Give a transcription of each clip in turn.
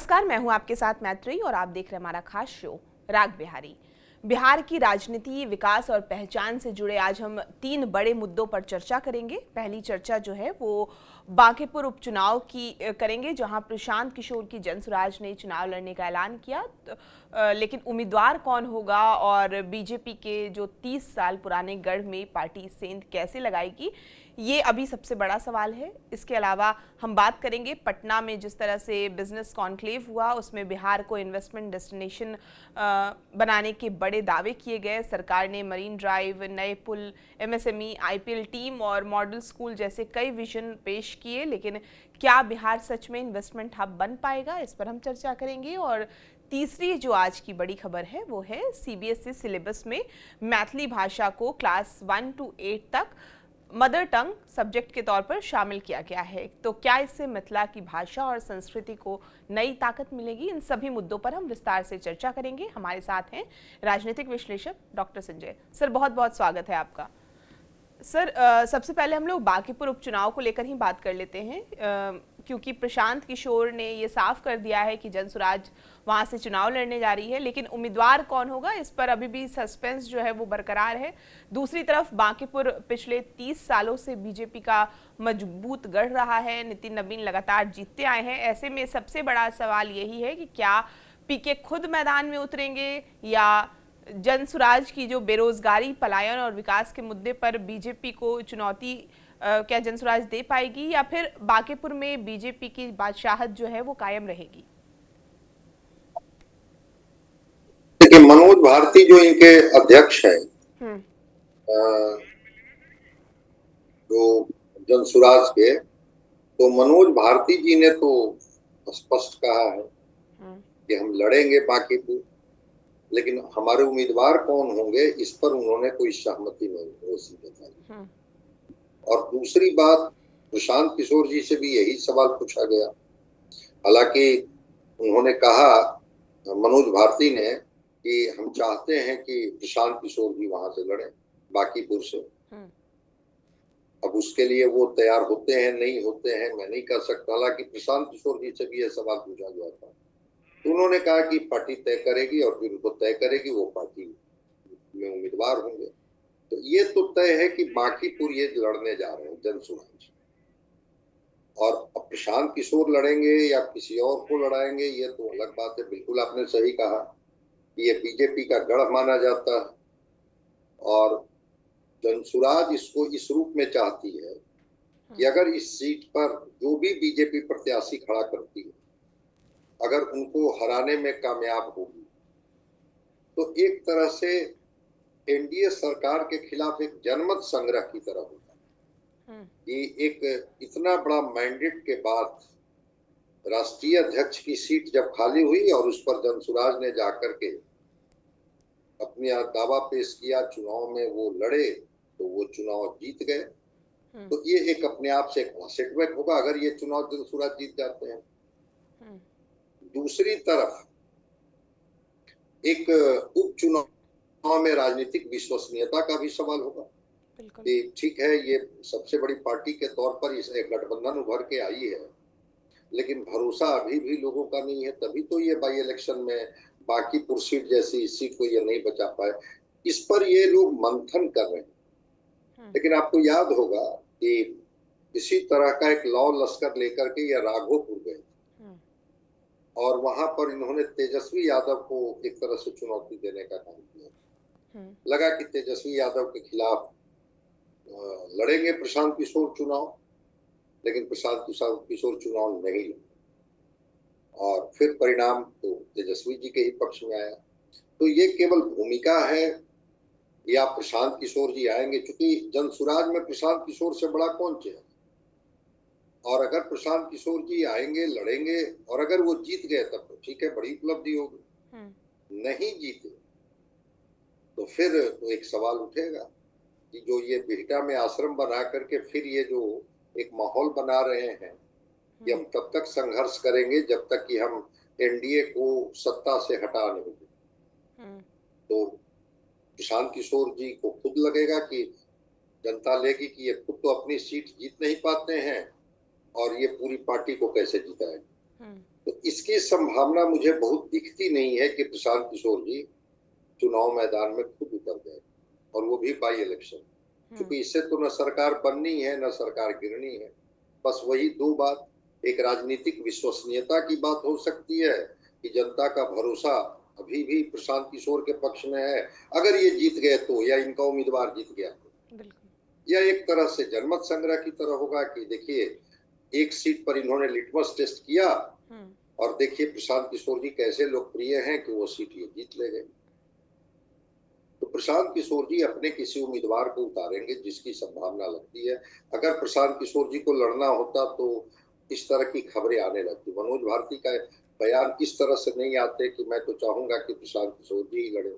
नमस्कार, मैं हूं आपके साथ मैत्री और आप देख रहे हैं हमारा खास शो राग बिहारी। बिहार की राजनीति, विकास और पहचान से जुड़े आज हम 3 बड़े मुद्दों पर चर्चा करेंगे। पहली चर्चा जो है वो बांकीपुर उपचुनाव की करेंगे, जहां प्रशांत किशोर की जनसुराज ने चुनाव लड़ने का ऐलान किया। लेकिन उम्मीदवार कौन होगा और बीजेपी के जो 30 साल पुराने गढ़ में पार्टी सेंध कैसे लगाएगी, ये अभी सबसे बड़ा सवाल है। इसके अलावा हम बात करेंगे पटना में जिस तरह से बिजनेस कॉन्क्लेव हुआ, उसमें बिहार को इन्वेस्टमेंट डेस्टिनेशन बनाने के बड़े दावे किए गए। सरकार ने मरीन ड्राइव, नए पुल, एमएसएमई, आईपीएल टीम और मॉडल स्कूल जैसे कई विजन पेश किए, लेकिन क्या बिहार सच में इन्वेस्टमेंट हब बन पाएगा, इस पर हम चर्चा करेंगे। और तीसरी जो आज की बड़ी खबर है वो है सीबीएसई सिलेबस में मैथिली भाषा को क्लास 1 to 8 तक मदर टंग सब्जेक्ट के तौर पर शामिल किया गया है। तो क्या इससे मिथिला की भाषा और संस्कृति को नई ताकत मिलेगी? इन सभी मुद्दों पर हम विस्तार से चर्चा करेंगे। हमारे साथ हैं राजनीतिक विश्लेषक डॉक्टर संजय सर। बहुत बहुत स्वागत है आपका। सर, सबसे पहले हम लोग बांकीपुर उपचुनाव को लेकर ही बात कर लेते हैं, क्योंकि प्रशांत किशोर ने ये साफ कर दिया है कि जनसुराज वहां से चुनाव लड़ने जा रही है, लेकिन उम्मीदवार कौन होगा इस पर अभी भी सस्पेंस जो है वो बरकरार है। दूसरी तरफ बांकीपुर पिछले 30 सालों से बीजेपी का मजबूत गढ़ रहा है, नितिन नवीन लगातार जीतते आए हैं। ऐसे में सबसे बड़ा सवाल यही है कि क्या पीके खुद मैदान में उतरेंगे या जनसुराज की जो बेरोजगारी, पलायन और विकास के मुद्दे पर बीजेपी को चुनौती क्या जनसुराज दे पाएगी, या फिर बांकीपुर में बीजेपी की बादशाहत जो है वो कायम रहेगी? देखिए, मनोज भारती जो इनके अध्यक्ष हैं, जो जनसुराज के, तो मनोज भारती जी ने तो स्पष्ट कहा है कि हम लड़ेंगे बांकीपुर, लेकिन हमारे उम्मीदवार कौन होंगे इस पर उन्होंने कोई सहमति नहीं जताई। और दूसरी बात, प्रशांत किशोर जी से भी यही सवाल पूछा गया। हालांकि उन्होंने कहा, मनोज भारती ने, कि हम चाहते हैं कि प्रशांत किशोर जी वहां से लड़े बांकीपुर से। अब उसके लिए वो तैयार होते हैं नहीं होते हैं मैं नहीं कह सकता। हालांकि प्रशांत किशोर जी से भी यह सवाल पूछा गया था, तो उन्होंने कहा कि पार्टी तय करेगी और फिर उनको तय करेगी, वो पार्टी में उम्मीदवार होंगे। तो ये तो तय है कि बांकीपुर ये लड़ने जा रहे हैं जनसुराज, और अब प्रशांत किशोर लड़ेंगे या किसी और को लड़ाएंगे ये तो अलग बात है। बिल्कुल आपने सही कहा कि ये बीजेपी का गढ़ माना जाता है, और जनसुराज इसको इस रूप में चाहती है कि अगर इस सीट पर जो भी बीजेपी प्रत्याशी खड़ा करती है, अगर उनको हराने में कामयाब होगी तो एक तरह से एनडीए सरकार के खिलाफ एक जनमत संग्रह की तरह होगा कि एक इतना बड़ा मैंडेट के बाद राष्ट्रीय अध्यक्ष की सीट जब खाली हुई और उस पर जनसुराज ने जाकर के अपनी दावा पेश किया, चुनाव में वो लड़े तो वो चुनाव जीत गए। तो ये एक अपने आप से एक सेटबैक होगा अगर ये चुनाव जनसुराज जीत जाते हैं। दूसरी तरफ एक उपचुनाव में राजनीतिक विश्वसनीयता का भी सवाल होगा कि ठीक है, ये सबसे बड़ी पार्टी के तौर पर इस एक गठबंधन उभर के आई है, लेकिन भरोसा अभी भी लोगों का नहीं है। तभी तो ये बाई इलेक्शन में बांकीपुर सीट जैसी सीट को ये नहीं बचा पाए। इस पर ये लोग मंथन कर रहे हैं। लेकिन आपको याद होगा कि इसी तरह का एक लौ लश्कर लेकर के ये राघोपुर गए और वहां पर इन्होंने तेजस्वी यादव को एक तरह से चुनौती देने का काम किया। लगा कि तेजस्वी यादव के खिलाफ लड़ेंगे प्रशांत किशोर चुनाव, लेकिन प्रशांत किशोर चुनाव नहीं लड़े और फिर परिणाम तो तेजस्वी जी के ही पक्ष में आया। तो ये केवल भूमिका है या प्रशांत किशोर जी आएंगे, क्योंकि जनसुराज में प्रशांत किशोर से बड़ा कौन चेहरा, और अगर प्रशांत किशोर जी आएंगे, लड़ेंगे और अगर वो जीत गए तब तो ठीक है, बड़ी उपलब्धि होगी। नहीं जीते तो फिर तो एक सवाल उठेगा कि जो ये बिहटा में आश्रम बना करके फिर ये जो एक माहौल बना रहे हैं कि हम तब तक संघर्ष करेंगे जब तक कि हम एनडीए को सत्ता से हटा नहीं दें। तो प्रशांत किशोर जी को खुद लगेगा कि जनता लेगी कि ये खुद तो अपनी सीट जीत नहीं पाते हैं और ये पूरी पार्टी को कैसे जिताएंगे। तो इसकी संभावना मुझे बहुत दिखती नहीं है कि प्रशांत किशोर जी चुनाव मैदान में खुद उतर गए, और वो भी बाई इलेक्शन। क्योंकि इससे तो न सरकार बननी है न सरकार गिरनी है, बस वही दो बात। एक राजनीतिक विश्वसनीयता की बात हो सकती है कि जनता का भरोसा अभी भी प्रशांत किशोर के पक्ष में है, अगर ये जीत गए तो, या इनका उम्मीदवार जीत गया तो। यह एक तरह से जनमत संग्रह की तरह होगा कि देखिए एक सीट पर इन्होंने लिटमस टेस्ट किया और देखिए प्रशांत किशोर जी कैसे लोकप्रिय हैं कि वो सीट ये जीत ले गए। तो प्रशांत किशोर जी अपने किसी उम्मीदवार को उतारेंगे जिसकी संभावना लगती है। अगर प्रशांत किशोर जी को लड़ना होता तो इस तरह की खबरें आने लगती। मनोज भारती का बयान इस तरह से नहीं आते कि मैं तो चाहूंगा कि प्रशांत किशोर जी ही लड़े,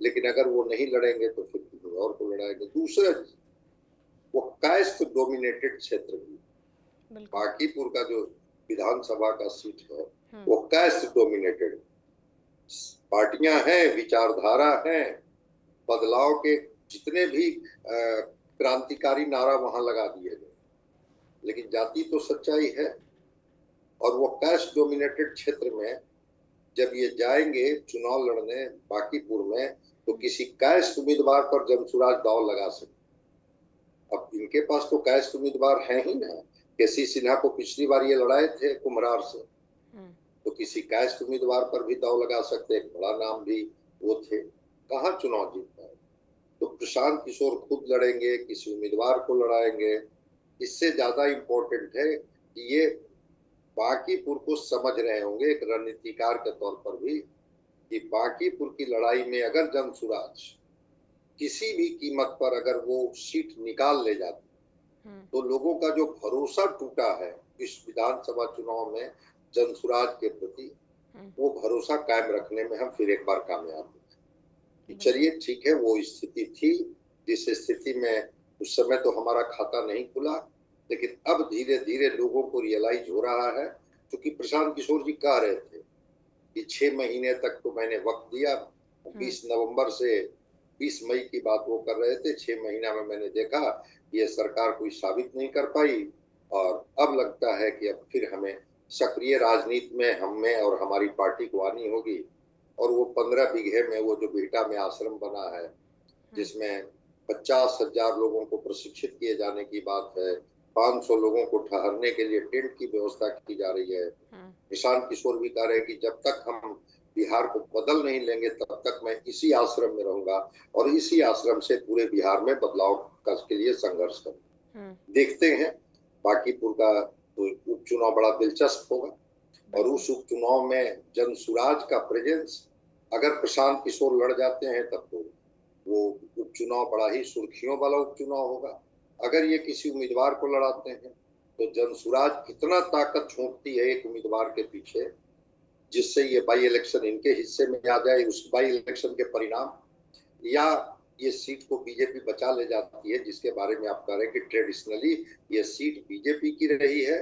लेकिन अगर वो नहीं लड़ेंगे तो फिर किसी और को लड़ाएंगे। दूसरा, वो कास्ट डोमिनेटेड क्षेत्र भी, बांकीपुर का जो विधानसभा का सीट है वो कास्ट डोमिनेटेड, पार्टियां हैं, विचारधारा है, बदलाव के जितने भी क्रांतिकारी नारा वहां लगा दिए गए, लेकिन जाति तो सच्चाई है। और वो कास्ट डोमिनेटेड क्षेत्र में जब ये जाएंगे चुनाव लड़ने बांकीपुर में, तो किसी कास्ट उम्मीदवार पर जमसुराज दांव लगा सकते। अब इनके पास तो कास्ट उम्मीदवार है ही ना। केसी सिन्हा को पिछली बार ये लड़ाए थे कुम्हरार से, तो किसी कास्ट उम्मीदवार पर भी दांव लगा सकते। एक बड़ा नाम भी वो थे, कहाँ चुनाव जीत पाए। तो प्रशांत किशोर खुद लड़ेंगे, किसी उम्मीदवार को लड़ाएंगे। इससे ज्यादा इम्पोर्टेंट है कि ये बांकीपुर को समझ रहे होंगे एक रणनीतिकार के तौर पर भी, कि बांकीपुर की लड़ाई में अगर जमसुराज किसी भी कीमत पर अगर वो सीट निकाल ले जाते तो लोगों का जो भरोसा टूटा है इस विधानसभा चुनाव में जनसुराज के प्रति, वो भरोसा कायम रखने में हम फिर एक बार कामयाब हुए। चलिए ठीक है, वो स्थिति थी जिस स्थिति में उस समय तो हमारा खाता नहीं खुला, लेकिन अब धीरे धीरे लोगों को रियलाइज हो रहा है। क्योंकि प्रशांत किशोर जी कह रहे थे कि 6 महीने तक तो मैंने वक्त दिया, 20 नवंबर से 20 मई की बात वो कर रहे थे, 6 महीना में मैंने देखा ये सरकार कोई साबित नहीं कर पाई, और अब लगता है कि अब फिर हमें सक्रिय राजनीति में हमें और हमारी पार्टी को आनी होगी। और वो 15 बीघे में वो जो बिहटा में आश्रम बना है जिसमें 50,000 लोगों को प्रशिक्षित किए जाने की बात है, 500 लोगों को ठहरने के लिए टेंट की व्यवस्था की जा रही है। प्रशांत किशोर भी कह रहे हैं कि जब तक हम बिहार को बदल नहीं लेंगे तब तक मैं इसी आश्रम में रहूंगा और इसी आश्रम से पूरे बिहार में बदलाव के लिए संघर्ष करूंगा। देखते हैं, बांकीपुर का तो उपचुनाव बड़ा दिलचस्प होगा, और उस उपचुनाव में जनसुराज का प्रेजेंस, अगर प्रशांत किशोर लड़ जाते हैं तब तो वो उपचुनाव बड़ा ही सुर्खियों वाला उपचुनाव होगा। अगर ये किसी उम्मीदवार को लड़ाते हैं तो जनसुराज कितना ताकत झोंकती है एक उम्मीदवार के पीछे, जिससे ये बाई इलेक्शन इनके हिस्से में आ जाए। उस बाई इलेक्शन के परिणाम, या ये सीट को बीजेपी बचा ले जाती है, जिसके बारे में आप कह रहे हैं कि ट्रेडिशनली ये सीट बीजेपी की रही है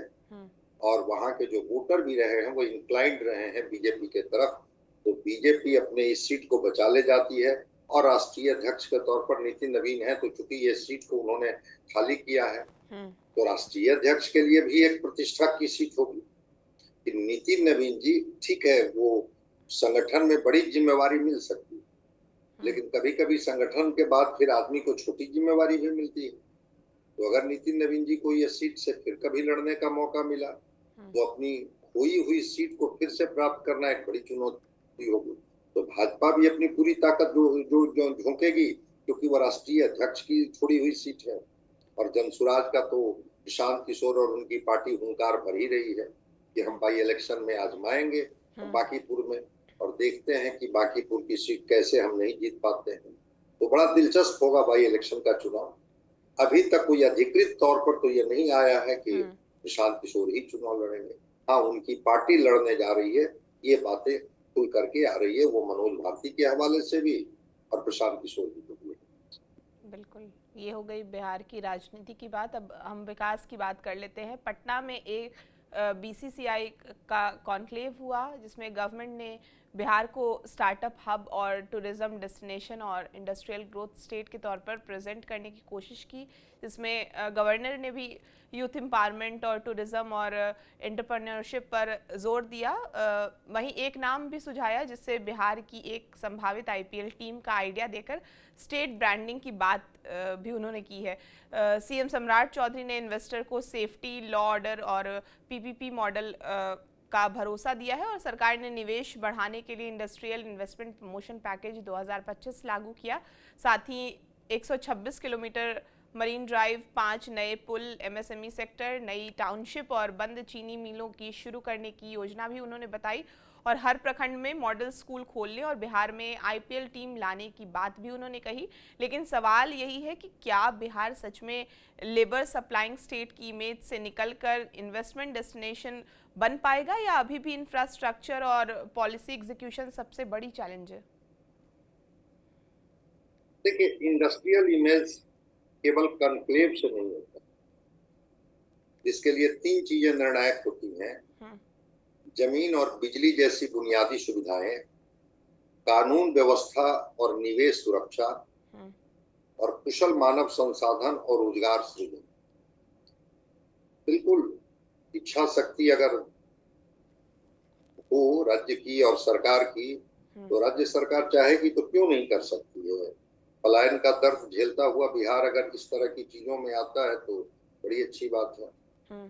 और वहां के जो वोटर भी रहे हैं वो इंक्लाइंड रहे हैं बीजेपी के तरफ, तो बीजेपी अपने इस सीट को बचा ले जाती है। और राष्ट्रीय अध्यक्ष के तौर पर नितिन नवीन है, तो चूंकि ये सीट को उन्होंने खाली किया है तो राष्ट्रीय अध्यक्ष के लिए भी एक प्रतिष्ठा की सीट होगी। नितिन नवीन जी, ठीक है, वो संगठन में बड़ी जिम्मेवारी मिल सकती है, लेकिन कभी कभी संगठन के बाद फिर आदमी को छोटी जिम्मेवारी भी मिलती है। तो अगर नितिन नवीन जी को ये सीट से फिर कभी लड़ने का मौका मिला तो अपनी खोई हुई सीट को फिर से प्राप्त करना एक बड़ी चुनौती होगी। तो भाजपा भी अपनी पूरी ताकत जो झोंकेगी, क्योंकि वो राष्ट्रीय अध्यक्ष की छोड़ी हुई सीट है। और जनसुराज का तो प्रशांत किशोर और उनकी पार्टी हुंकार भर ही रही है कि हम बाई इलेक्शन में आजमाएंगे बांकीपुर में, और देखते हैं कि बांकीपुर की सीट कैसे हम नहीं जीत पाते हैं। तो बड़ा दिलचस्प होगा बाई इलेक्शन का चुनाव। अभी तक कोई अधिकृत तौर पर तो ये नहीं आया है कि प्रशांत किशोर ही चुनाव लड़ेंगे। हाँ, उनकी पार्टी लड़ने जा रही है, ये बातें खुल करके आ रही है, वो मनोज भारती के हवाले से भी और प्रशांत किशोर जी को भी। बिल्कुल, ये हो गई बिहार की राजनीति की बात। अब हम विकास की बात कर लेते हैं। पटना में एक बीसीसीआई का कॉन्क्लेव हुआ जिसमें गवर्नमेंट ने बिहार को स्टार्टअप हब और टूरिज्म डेस्टिनेशन और इंडस्ट्रियल ग्रोथ स्टेट के तौर पर प्रेजेंट करने की कोशिश की, जिसमें गवर्नर ने भी यूथ एम्पावरमेंट और टूरिज्म और एंटरप्रेन्योरशिप पर जोर दिया। वहीं एक नाम भी सुझाया जिससे बिहार की एक संभावित आईपीएल टीम का आइडिया देकर स्टेट ब्रांडिंग की बात भी उन्होंने की है। सीएम सम्राट चौधरी ने इन्वेस्टर को सेफ्टी, लॉ ऑर्डर और पीपीपी मॉडल का भरोसा दिया है और सरकार ने निवेश बढ़ाने के लिए इंडस्ट्रियल इन्वेस्टमेंट प्रमोशन पैकेज 2025 लागू किया। साथ ही 126 किलोमीटर मरीन ड्राइव, 5 नए पुल, एमएसएमई सेक्टर, नई टाउनशिप और बंद चीनी मिलों की शुरू करने की योजना भी उन्होंने बताई और हर प्रखंड में मॉडल स्कूल खोलने और बिहार में आईपीएल टीम लाने की बात भी उन्होंने कही। लेकिन सवाल यही है कि क्या बिहार सच में लेबर सप्लाइंग स्टेट की इमेज से निकलकर इन्वेस्टमेंट डेस्टिनेशन बन पाएगा या अभी भी इंफ्रास्ट्रक्चर और पॉलिसी एग्जीक्यूशन सबसे बड़ी चैलेंज है? देखिए, इंडस्ट्रियल इमेज केवल कॉन्क्लेव से नहीं होता, जिसके लिए 3 चीजें निर्णायक होती हैं: जमीन और बिजली जैसी बुनियादी सुविधाएं, कानून व्यवस्था और निवेश सुरक्षा, और कुशल मानव संसाधन और रोजगार सृजन। बिल्कुल, इच्छा शक्ति अगर हो राज्य की और सरकार की, तो राज्य सरकार चाहेगी तो क्यों नहीं कर सकती है। पलायन का दर्द झेलता हुआ बिहार अगर इस तरह की चीजों में आता है तो बड़ी अच्छी बात है।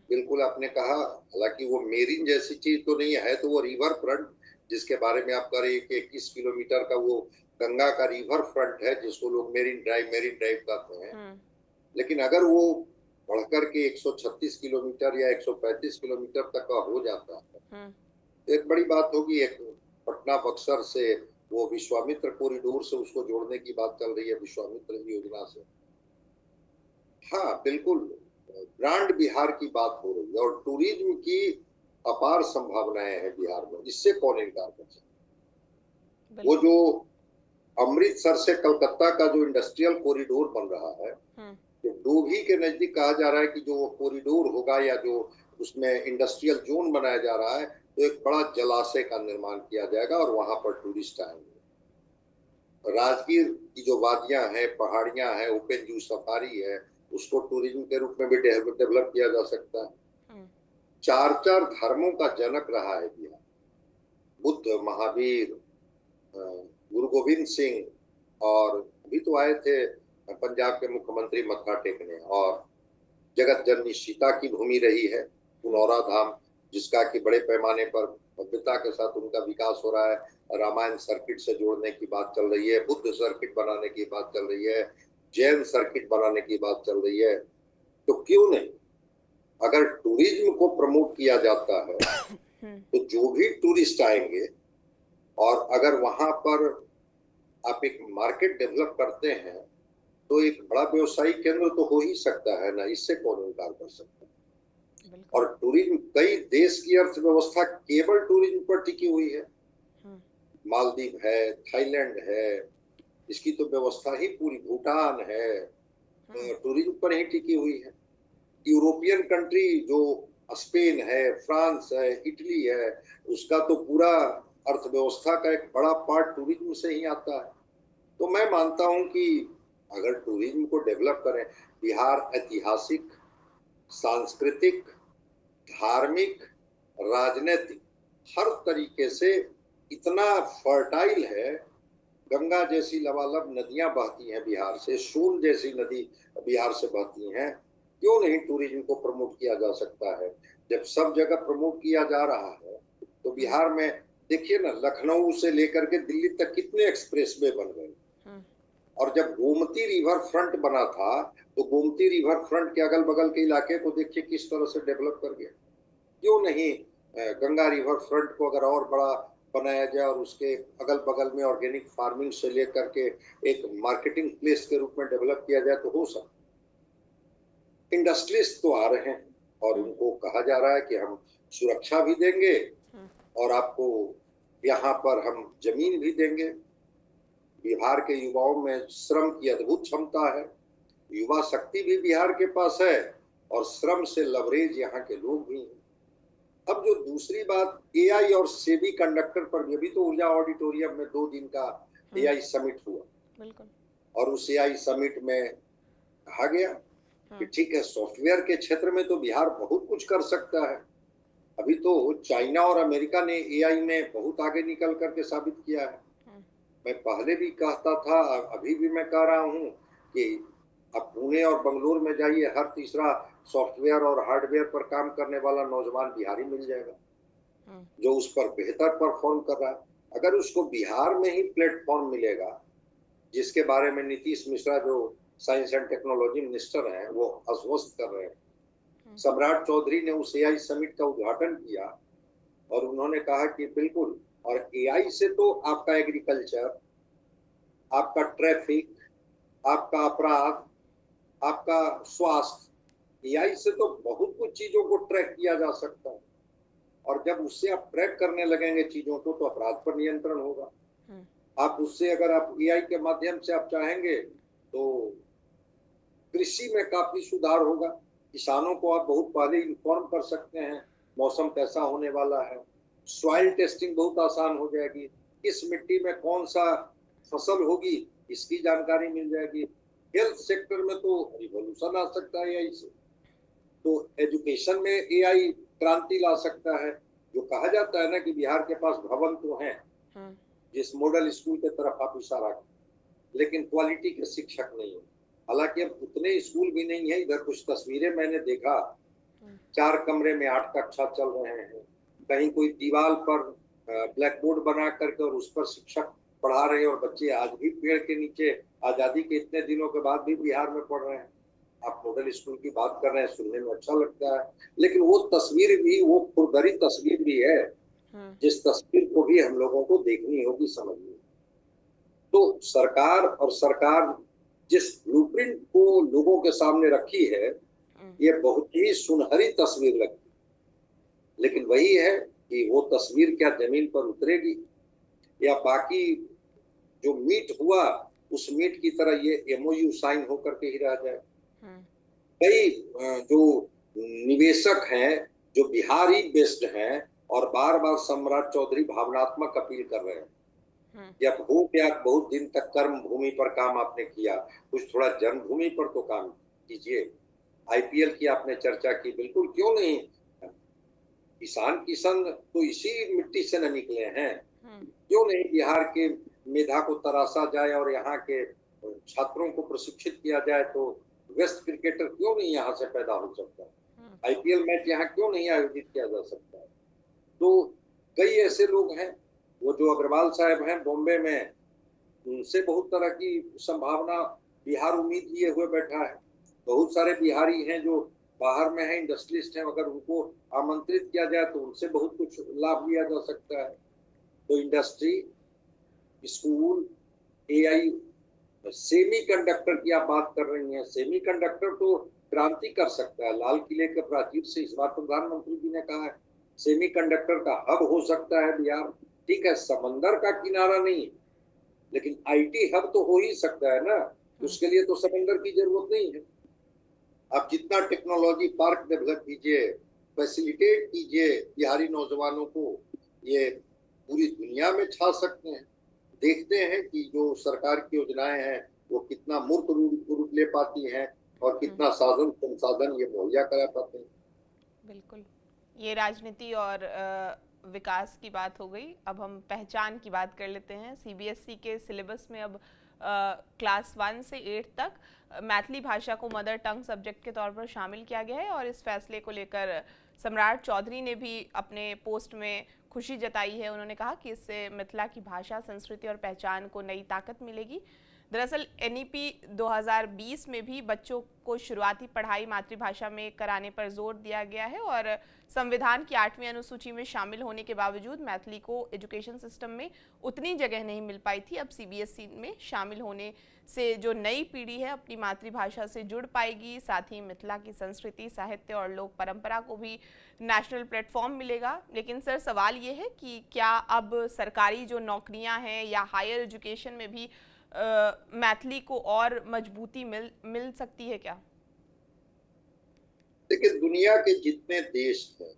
बिल्कुल आपने कहा, हालांकि वो मेरीन जैसी चीज तो नहीं है, तो वो रिवर फ्रंट जिसके बारे में आप कह रहे हैं कि 21 किलोमीटर का वो गंगा का रिवर फ्रंट है, जिसको लोग मेरीन ड्राइव कहते हैं। लेकिन अगर वो बढ़कर के 136 किलोमीटर या 135 किलोमीटर तक का हो जाता है तो एक बड़ी बात होगी। एक पटना बक्सर से वो विश्वामित्र कॉरिडोर से उसको जोड़ने की बात चल रही है, विश्वामित्र योजना से। हाँ बिल्कुल, ब्रांड बिहार की बात हो रही है और टूरिज्म की अपार संभावनाएं हैं बिहार में, इससे कौन इनकार कर सकता है। वो जो अमृतसर से कलकत्ता का जो इंडस्ट्रियल कॉरिडोर बन रहा है, तो डोभी के नजदीक कहा जा रहा है कि जो वो कॉरिडोर होगा या जो उसमें इंडस्ट्रियल जोन बनाया जा रहा है, तो एक बड़ा जलाशय का निर्माण किया जाएगा और वहां पर टूरिस्ट आएंगे। राजगीर की जो वादियां हैं, पहाड़ियां हैं, ओपन जू सफारी है, उसको टूरिज्म के रूप में भी डेवलप किया जा सकता है। 4 धर्मों का जनक रहा है बिहार। बुद्ध, महावीर, गुरु गोविंद सिंह, और अभी तो आए थे पंजाब के मुख्यमंत्री मत्था टेकने, और जगत जननी सीता की भूमि रही है पुनौरा धाम, जिसका कि बड़े पैमाने पर भव्यता के साथ उनका विकास हो रहा है। रामायण सर्किट से जोड़ने की बात चल रही है, बुद्ध सर्किट बनाने की बात चल रही है, जैन सर्किट बनाने की बात चल रही है। तो क्यों नहीं, अगर टूरिज्म को प्रमोट किया जाता है तो जो भी टूरिस्ट आएंगे, और अगर वहां पर आप एक मार्केट डेवलप करते हैं तो एक बड़ा व्यवसायिक केंद्र तो हो ही सकता है ना, इससे कौन इनकार कर सकता है। और टूरिज्म, कई देश की अर्थव्यवस्था केवल टूरिज्म पर टिकी हुई है। मालदीव है, थाईलैंड है, इसकी तो व्यवस्था ही पूरी, भूटान है, टूरिज्म पर ही टिकी हुई है। यूरोपियन कंट्री जो स्पेन है, फ्रांस है, इटली है, उसका तो पूरा अर्थव्यवस्था का एक बड़ा पार्ट टूरिज्म से ही आता है। तो मैं मानता हूं कि अगर टूरिज्म को डेवलप करें, बिहार ऐतिहासिक, सांस्कृतिक, धार्मिक, राजनीतिक हर तरीके से इतना फर्टाइल है। गंगा जैसी लबालब नदियां बहती हैं बिहार से, सोन जैसी नदी बिहार से बहती हैं। क्यों नहीं टूरिज्म को प्रमोट किया जा सकता है। जब सब जगह प्रमोट किया जा रहा है तो बिहार में देखिए ना, लखनऊ से लेकर के दिल्ली तक कितने एक्सप्रेसवे बन गए। और जब गोमती रिवर फ्रंट बना था तो गोमती रिवर फ्रंट के अगल बगल के इलाके को देखिए किस तरह से डेवलप कर गया। क्यों नहीं गंगा रिवर फ्रंट को अगर और बड़ा बनाया जाए और उसके अगल बगल में ऑर्गेनिक फार्मिंग से लेकर के एक मार्केटिंग प्लेस के रूप में डेवलप किया जाए तो हो सकता। इंडस्ट्रियलिस्ट तो आ रहे हैं और उनको कहा जा रहा है कि हम सुरक्षा भी देंगे और आपको यहाँ पर हम जमीन भी देंगे। बिहार के युवाओं में श्रम की अद्भुत क्षमता है, युवा शक्ति भी बिहार के पास है और श्रम से लवरेज यहाँ के लोग भी हैं। अब जो दूसरी बात एआई और सेमी कंडक्टर पर, भी तो ऊर्जा ऑडिटोरियम में 2 दिन का एआई समिट हुआ। बिल्कुल। और उस एआई समिट में कहा गया कि ठीक है, सॉफ्टवेयर के क्षेत्र में तो बिहार बहुत कुछ कर सकता है। अभी तो चाइना और अमेरिका ने एआई में बहुत आगे निकल करके साबित किया है। मैं पहले भी कहता था, अभी भी मैं कह रहा हूं कि अब पुणे और बंगलोर में जाइए, हर तीसरा सॉफ्टवेयर और हार्डवेयर पर काम करने वाला नौजवान बिहारी मिल जाएगा जो उस पर बेहतर परफॉर्म कर रहा है। अगर उसको बिहार में ही प्लेटफॉर्म मिलेगा, जिसके बारे में नीतीश मिश्रा जो साइंस एंड टेक्नोलॉजी मिनिस्टर हैं वो आश्वस्त कर रहे हैं। सम्राट चौधरी ने उस एआई समिट का उद्घाटन किया और उन्होंने कहा कि बिल्कुल, और एआई से तो आपका एग्रीकल्चर, आपका ट्रैफिक, आपका अपराध, आपका स्वास्थ्य, एआई से तो बहुत कुछ चीजों को ट्रैक किया जा सकता है। और जब उससे आप ट्रैक करने लगेंगे चीजों को, तो अपराध पर नियंत्रण होगा। आप उससे, अगर आप एआई के माध्यम से आप चाहेंगे तो कृषि में काफी सुधार होगा। किसानों को आप बहुत पहले इन्फॉर्म कर सकते हैं मौसम कैसा होने वाला है। सॉइल टेस्टिंग बहुत आसान हो जाएगी, किस मिट्टी में कौन सा फसल होगी इसकी जानकारी मिल जाएगी। हेल्थ सेक्टर में तो रिवॉल्यूशन आ सकता है एआई से। तो एजुकेशन में एआई क्रांति ला सकता है। जो कहा जाता है ना कि बिहार के पास भवन तो हैं, जिस मॉडल स्कूल की तरफ आप इशारा करें, लेकिन क्वालिटी के शिक्षक नहीं है। हालांकि अब उतने स्कूल भी नहीं है। इधर कुछ तस्वीरें मैंने देखा, 4 कमरे में 8 कक्षा चल रहे हैं। कहीं कोई दीवार पर ब्लैक बोर्ड बना करके और उस पर शिक्षक पढ़ा रहे हैं, और बच्चे आज भी पेड़ के नीचे आजादी के इतने दिनों के बाद भी बिहार में पढ़ रहे हैं। आप मॉडल स्कूल की बात कर रहे हैं, सुनने में अच्छा लगता है, लेकिन वो तस्वीर भी, वो खुरदरी तस्वीर भी है, जिस तस्वीर को भी हम लोगों को देखनी होगी, समझनी। तो सरकार जिस ब्लूप्रिंट को लोगों के सामने रखी है, ये बहुत ही सुनहरी तस्वीर लगती है। लेकिन वही है कि वो तस्वीर क्या जमीन पर उतरेगी, या बाकी जो मीट हुआ उस मीट की तरह ये एमओयू साइन होकर के ही रह जाए। कई जो निवेशक हैं जो बिहारी बेस्ड हैं और बार बार सम्राट चौधरी भावनात्मक अपील कर रहे हैं, या हो गया बहुत दिन तक कर्म भूमि पर काम आपने किया, कुछ थोड़ा जन्मभूमि पर तो काम कीजिए। आईपीएल की आपने चर्चा की, बिल्कुल क्यों नहीं। किसान तो इसी मिट्टी से न निकले हैं, क्यों नहीं बिहार के मेधा को तराशा जाए और यहाँ के छात्रों को प्रशिक्षित किया जाए, तो वेस्ट क्रिकेटर क्यों नहीं यहाँ से पैदा हो सकता है। आईपीएल मैच यहाँ क्यों नहीं आयोजित किया जा सकता है। तो कई ऐसे लोग हैं, वो जो अग्रवाल साहब हैं बॉम्बे में, उनसे बहुत तरह की संभावना बिहार उम्मीद लिए हुए बैठा है। बहुत सारे बिहारी हैं जो बाहर में है, इंडस्ट्रियलिस्ट हैं, अगर उनको आमंत्रित किया जाए तो उनसे बहुत कुछ लाभ लिया जा सकता है। तो industry, school, AI, semi conductor की आप बात कर रही हैं, सेमी कंडक्टर तो क्रांति कर सकता है। लाल किले के प्राचीर से इस बार प्रधानमंत्री जी ने कहा है सेमी कंडक्टर का हब हो सकता है बिहार। ठीक है, समंदर का किनारा नहीं, लेकिन आईटी हब तो हो ही सकता है ना। उसके लिए तो समंदर की जरूरत नहीं है। आप जितना टेक्नोलॉजी पार्क डेवलप कीजिए, फैसिलिटेट कीजिए बिहारी नौजवानों को, ये पूरी दुनिया में छा सकते हैं। देखते हैं कि जो सरकार की योजनाएं हैं वो कितना मूर्त रूप ले पाती हैं और कितना साधन संसाधन ये मुहैया करा पाते हैं। बिल्कुल, ये राजनीति और विकास की बात हो गई। अब हम पहचान की बात कर लेते हैं। सीबीएसई के सिलेबस में अब क्लास 1 से 8 तक मैथिली भाषा को मदर टंग सब्जेक्ट के तौर पर शामिल किया गया है, और इस फैसले को लेकर सम्राट चौधरी ने भी अपने पोस्ट में खुशी जताई है। उन्होंने कहा कि इससे मिथिला की भाषा, संस्कृति और पहचान को नई ताकत मिलेगी। दरअसल एनईपी 2020 में भी बच्चों को शुरुआती पढ़ाई मातृभाषा में कराने पर जोर दिया गया है, और संविधान की 8वीं अनुसूची में शामिल होने के बावजूद मैथिली को एजुकेशन सिस्टम में उतनी जगह नहीं मिल पाई थी। अब सीबीएसई में शामिल होने से जो नई पीढ़ी है अपनी मातृभाषा से जुड़ पाएगी, साथ ही मिथिला की संस्कृति, साहित्य और लोक परंपरा को भी नेशनल प्लेटफॉर्म मिलेगा। लेकिन सर, सवाल ये है कि क्या अब सरकारी जो नौकरियां हैं या हायर एजुकेशन में भी मैथिली को और मजबूती मिल सकती है क्या? देखिए, दुनिया के जितने देश हैं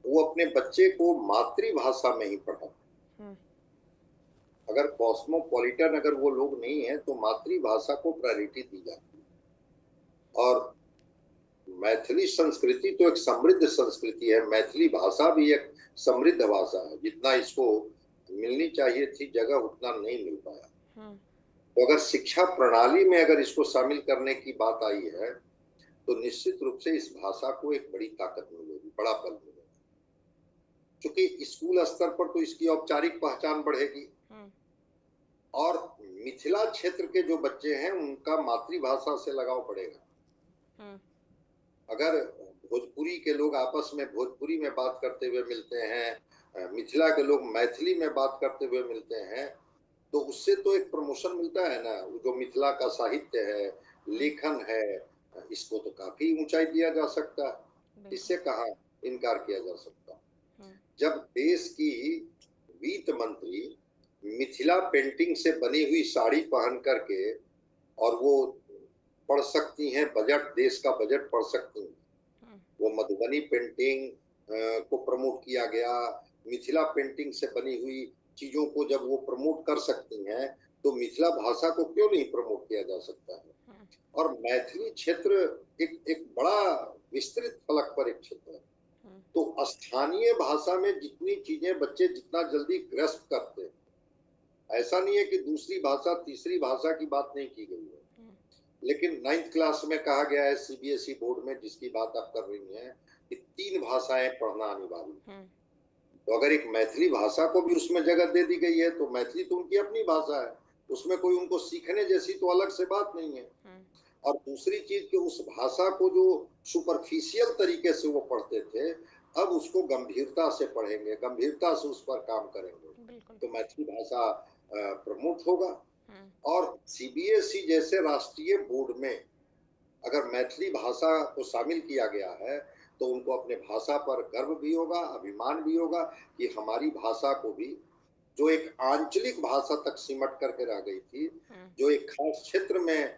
वो अपने बच्चे को मातृभाषा में ही पढ़ाए। अगर कॉस्मोपॉलिटन अगर वो लोग नहीं है तो मातृभाषा को प्रायोरिटी दी जाती है। और मैथिली संस्कृति तो एक समृद्ध संस्कृति है, मैथिली भाषा भी एक समृद्ध भाषा है। जितना इसको मिलनी चाहिए थी जगह उतना नहीं मिल पाया। तो अगर शिक्षा प्रणाली में अगर इसको शामिल करने की बात आई है तो निश्चित रूप से इस भाषा को एक बड़ी ताकत मिलेगी, बड़ा बल मिलेगा। क्योंकि स्कूल स्तर पर तो इसकी औपचारिक पहचान बढ़ेगी और मिथिला क्षेत्र के जो बच्चे हैं उनका मातृभाषा से लगाव बढ़ेगा। अगर भोजपुरी के लोग आपस में भोजपुरी में बात करते हुए मिलते हैं, मिथिला के लोग मैथिली में बात करते हुए मिलते हैं, तो उससे तो एक प्रमोशन मिलता है ना। जो मिथिला का साहित्य है, लेखन है, इसको तो काफी ऊंचाई दिया जा सकता है। इससे कहाँ इनकार किया जा सकता। जब देश की वित्त मंत्री मिथिला पेंटिंग से बनी हुई साड़ी पहन करके और वो पढ़ सकती हैं बजट, देश का बजट पढ़ सकती हैं, वो मधुबनी पेंटिंग को प्रमोट किया गया, मिथिला पेंटिंग से बनी हुई चीजों को जब वो प्रमोट कर सकती हैं तो मिथिला भाषा को क्यों नहीं प्रमोट किया जा सकता है। और मैथिली क्षेत्र एक बड़ा विस्तृत फलक पर एक क्षेत्र है। तो स्थानीय भाषा में जितनी चीजें बच्चे जितना जल्दी ग्रस्त करते हैं, ऐसा नहीं है कि दूसरी भाषा तीसरी भाषा की बात नहीं की गई है, लेकिन 9th क्लास में कहा गया है सीबीएसई बोर्ड में, जिसकी बात आप कर रही हैं, कि 3 भाषाएं पढ़ना अनिवार्य है। तो अगर एक मैथिली भाषा को भी उसमें जगह दे दी गई है तो मैथिली तो उनकी अपनी भाषा है, उसमें कोई उनको सीखने जैसी तो अलग से बात नहीं है। और दूसरी चीज कि उस भाषा को जो सुपरफिशियल तरीके से वो पढ़ते थे, अब उसको गंभीरता से पढ़ेंगे, गंभीरता से उस पर काम करेंगे, तो मैथिली भाषा प्रमोट होगा। और सीबीएसई जैसे राष्ट्रीय बोर्ड में अगर मैथिली भाषा को शामिल किया गया है तो उनको अपने भाषा पर गर्व भी होगा, अभिमान भी होगा कि हमारी भाषा को भी, जो एक आंचलिक भाषा तक सिमट करके रह गई थी, जो एक खास क्षेत्र में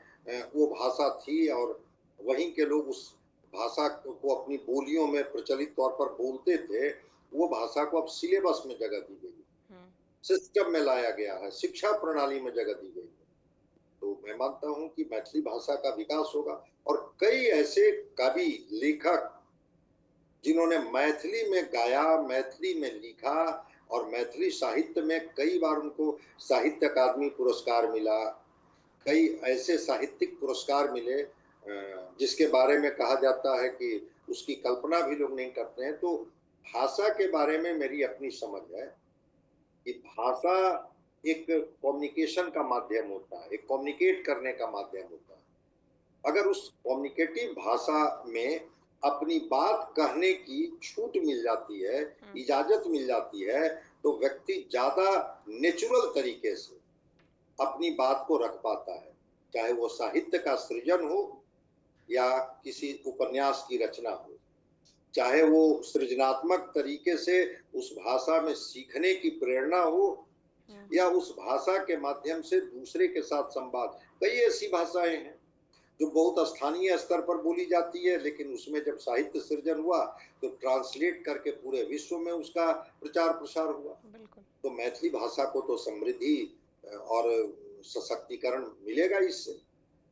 वो भाषा थी और वहीं के लोग उस भाषा को अपनी बोलियों में प्रचलित तौर पर बोलते थे, वो भाषा को अब सिलेबस में जगह दी गई, सिस्टम में लाया गया है, शिक्षा प्रणाली में जगह दी गई है। तो मैं मानता हूं कि मैथिली भाषा का विकास होगा। और कई ऐसे कवि, लेखक जिन्होंने मैथिली में गाया, मैथिली में लिखा और मैथिली साहित्य में कई बार उनको साहित्य अकादमी पुरस्कार मिला, कई ऐसे साहित्यिक पुरस्कार मिले जिसके बारे में कहा जाता है कि उसकी कल्पना भी लोग नहीं करते हैं। तो भाषा के बारे में मेरी अपनी समझ है कि भाषा एक कम्युनिकेशन का माध्यम होता है, एक कम्युनिकेट करने का माध्यम होता है। अगर उस कम्युनिकेटिव भाषा में अपनी बात कहने की छूट मिल जाती है, इजाजत मिल जाती है, तो व्यक्ति ज्यादा नेचुरल तरीके से अपनी बात को रख पाता है, चाहे वो साहित्य का सृजन हो या किसी उपन्यास की रचना हो, चाहे वो सृजनात्मक तरीके से उस भाषा में सीखने की प्रेरणा हो या उस भाषा के माध्यम से दूसरे के साथ संवाद। कई ऐसी भाषाएं हैं जो बहुत स्थानीय स्तर पर बोली जाती है, लेकिन उसमें जब साहित्य सृजन हुआ तो ट्रांसलेट करके पूरे विश्व में उसका प्रचार प्रसार हुआ। तो मैथिली भाषा को तो समृद्धि और सशक्तिकरण मिलेगा इससे,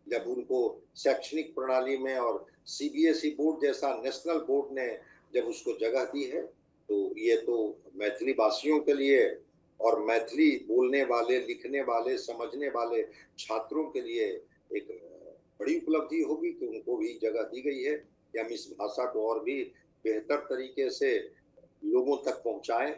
जब उनको शैक्षणिक प्रणाली में और सीबीएसई बोर्ड जैसा नेशनल बोर्ड ने जब उसको जगह दी है, तो ये तो मैथिली भाषियों के लिए और मैथिली बोलने वाले, लिखने वाले, समझने वाले छात्रों के लिए एक बड़ी उपलब्धि होगी कि उनको भी जगह दी गई है कि हम इस भाषा को और भी बेहतर तरीके से लोगों तक पहुंचाएं।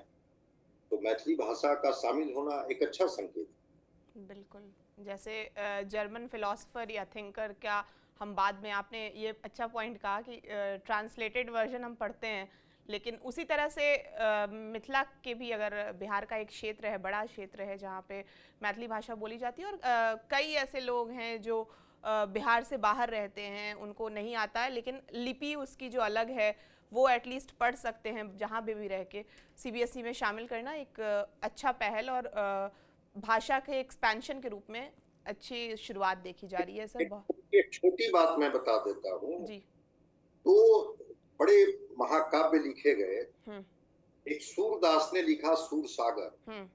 तो मैथिली भाषा का शामिल होना एक अच्छा संकेत है। बिल्कुल, जैसे जर्मन फिलोसोफर या थिंकर, क्या हम बाद में, आपने ये अच्छा पॉइंट कहा कि ट्रांसलेटेड वर्जन हम पढ़ते हैं, लेकिन उसी तरह से मिथिला के भी, अगर बिहार का एक क्षेत्र है, बड़ा क्षेत्र है जहाँ पे मैथिली भाषा बोली जाती है और कई ऐसे लोग हैं जो बिहार से बाहर रहते हैं, उनको नहीं आता है, लेकिन लिपि उसकी जो अलग है वो एटलीस्ट पढ़ सकते हैं जहाँ भी रह के। सीबीएसई में शामिल करना एक अच्छा पहल और भाषा के एक्सपेंशन के रूप में अच्छी शुरुआत देखी जा रही है सर। एक छोटी बात मैं बता देता हूँ जी। तो बड़े महाकाव्य लिखे गए। एक सूरदास ने लिखा सूर सागर,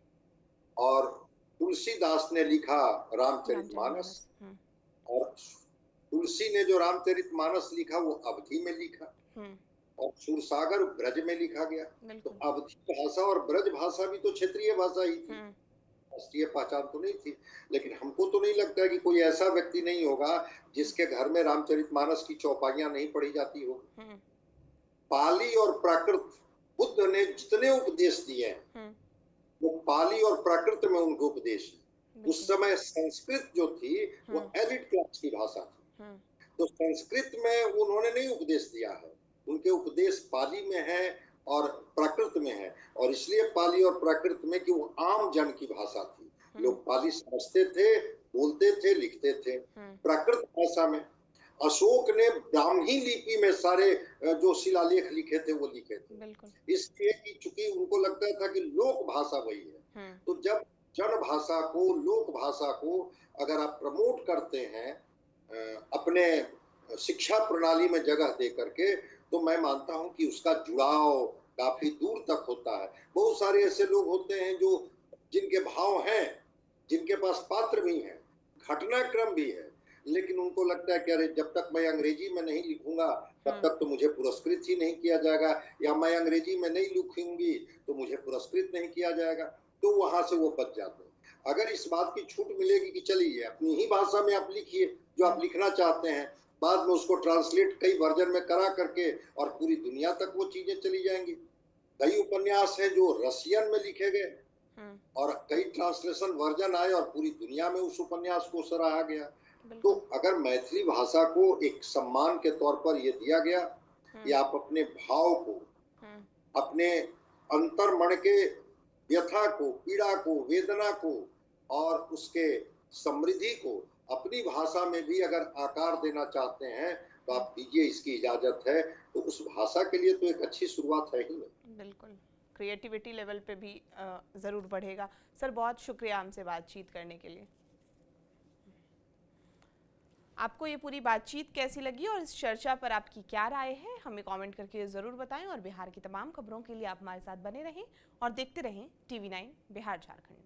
और तुलसीदास ने लिखा रामचरितमानस, और तुलसी ने जो रामचरितमानस लिखा वो अवधी में लिखा, और सूरसागर ब्रज में लिखा गया। तो अवधी भाषा और ब्रज भाषा भी तो क्षेत्रीय भाषा ही थी, राष्ट्रीय पहचान तो नहीं थी। लेकिन हमको तो नहीं लगता कि कोई ऐसा व्यक्ति नहीं होगा जिसके घर में रामचरितमानस की चौपाइयां नहीं पढ़ी जाती हो। पाली और प्राकृत, बुद्ध ने जितने उपदेश दिए वो पाली और प्राकृत में उनके उपदेश है। उस समय संस्कृत जो थी वो एलिट क्लास की भाषा थी, तो संस्कृत में उन्होंने नहीं उपदेश दिया है, उनके उपदेश पाली में है और प्राकृत में है। और इसलिए पाली और प्राकृत में कि वो आम जन की भाषा थी, लोग पाली समझते थे, बोलते थे, लिखते थे। प्राकृत भाषा में अशोक ने ब्राह्मी लिपि में सारे जो शिलालेख लिखे थे वो लिखे थे, इसलिए कि चूंकि उनको लगता था कि लोक भाषा वही है। तो जब जन भाषा को, लोक भाषा को अगर आप प्रमोट करते हैं अपने शिक्षा प्रणाली में जगह दे करके, तो मैं मानता हूं कि उसका जुड़ाव काफी दूर तक होता है। बहुत सारे ऐसे लोग होते हैं जो जिनके भाव हैं, जिनके पास पात्र भी हैं, घटनाक्रम भी है, लेकिन उनको लगता है कि अरे जब तक मैं अंग्रेजी में नहीं लिखूंगा तब तक तो मुझे पुरस्कृत ही नहीं किया जाएगा, या मैं अंग्रेजी में नहीं लिखूंगी तो मुझे पुरस्कृत नहीं किया जाएगा, तो वहां से वो बच जाते हैं। अगर इस बात की छूट मिलेगी कि चलिए अपनी ही भाषा में आप लिखिए जो आप लिखना चाहते हैं, बाद में उसको ट्रांसलेट कई वर्जन में करा करके और पूरी दुनिया तक वो चीजें चली जाएंगी। कई उपन्यास हैं जो रशियन में लिखे गए और कई ट्रांसलेशन वर्जन आए और पूरी दुनिया में उस उपन्यास को सराहा गया। तो अगर मैथिली भाषा को एक सम्मान के तौर पर यह दिया गया कि आप अपने भाव को, अपने अंतर्मन के व्यथा को, पीड़ा को, वेदना को और उसके समृद्धि को अपनी भाषा में भी अगर आकार देना चाहते हैं तो आप दीजिए, इसकी इजाजत है। तो उस भाषा के लिए तो एक अच्छी शुरुआत है ही नहीं। बिल्कुल, क्रिएटिविटी लेवल पे भी जरूर बढ़ेगा। सर बहुत शुक्रिया हमसे बातचीत करने के लिए। आपको ये पूरी बातचीत कैसी लगी और इस चर्चा पर आपकी क्या राय है, हमें कमेंट करके ज़रूर बताएं। और बिहार की तमाम खबरों के लिए आप हमारे साथ बने रहें और देखते रहें TV9 बिहार झारखंड।